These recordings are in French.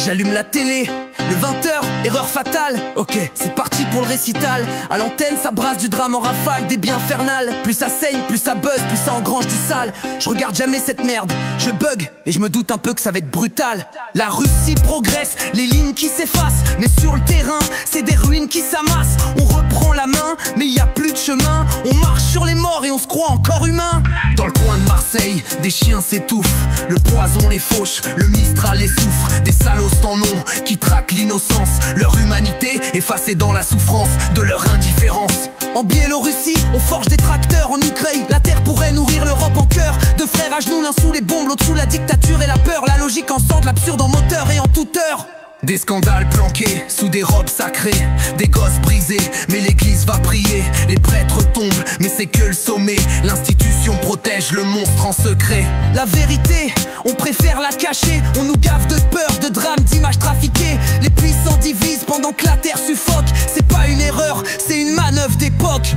J'allume la télé, le 20h, erreur fatale. Ok, c'est parti pour le récital. À l'antenne, ça brasse du drame en rafale, des biens infernales. Plus ça saigne, plus ça buzz, plus ça engrange du sale. Je regarde jamais cette merde, je bug et je me doute un peu que ça va être brutal. La Russie progresse, les lignes qui s'effacent, mais sur le terrain, c'est des ruines qui s'amassent. On reprend la main, mais y a plus de chemin. On marche sur les morts et on se croit encore humain. Dans le coin de Marseille, des chiens s'étouffent, le poison les fauche, le Mistral les souffre. Des salauds sans nom qui traquent l'innocence, leur humanité effacée dans la souffrance de leur indifférence. En Biélorussie, on forge des tracteurs. En Ukraine, la terre pourrait nourrir l'Europe en cœur. Deux frères à genoux, l'un sous les bombes, l'autre sous la dictature et la peur. La logique en centre, l'absurde en moteur et en toute heure. Des scandales planqués sous des robes sacrées, des gosses brisés, mais l'église va prier. Les prêtres tombent, mais c'est que le sommet. L'institution protège le monstre en secret. La vérité, on préfère la cacher. On nous gave de peur, de drames, d'images trafiquées. Les puissants divisent pendant que la terre suffoque. C'est pas une erreur, c'est une manœuvre d'époque.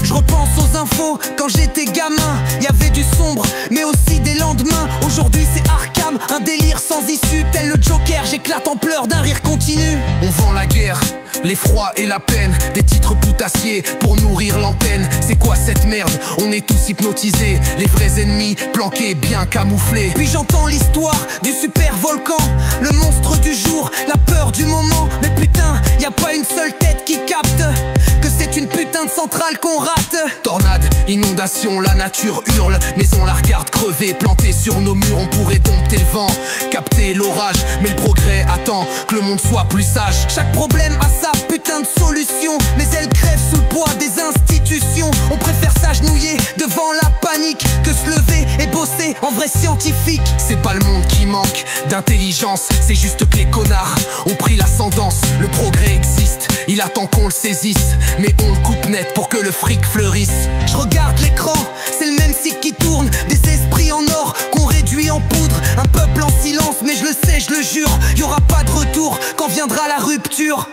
Je repense aux infos, quand j'étais gamin, y avait du sombre, mais aussi des lendemains. Aujourd'hui c'est Arkham, un délire sans issue. Tel le Joker, j'éclate en pleurs d'un rire continu. On vend la guerre, l'effroi et la peine, des titres poutassiers pour nourrir l'antenne. C'est quoi cette merde? On est tous hypnotisés, les vrais ennemis planqués, bien camouflés. Puis j'entends l'histoire du super volcan, le monstre du jour, la peur du moment. Mais putain, y a pas une seule tête qui capte que c'est une putain de centrale qu'on rate. Tornade, inondation, la nature hurle, mais on la regarde crever. Plantée sur nos murs, on pourrait dompter le vent, capter l'orage, mais le progrès attend que le monde soit plus sage. Chaque problème a sa putain de solution, mais elle crève sous le poids des institutions. On préfère s'agenouiller devant la panique que se lever et bosser en vrai scientifique. C'est pas le monde qui manque d'intelligence, c'est juste que les connards ont pris l'ascendance. Le progrès existe, il attend qu'on le saisisse, mais on le coupe net pour que le fric fleurisse. Je regarde l'écran, c'est le même cycle qui tourne, des esprits en or qu'on réduit en poudre. Un peuple en silence, mais je le sais, je le jure, y aura pas de retour quand viendra la rupture.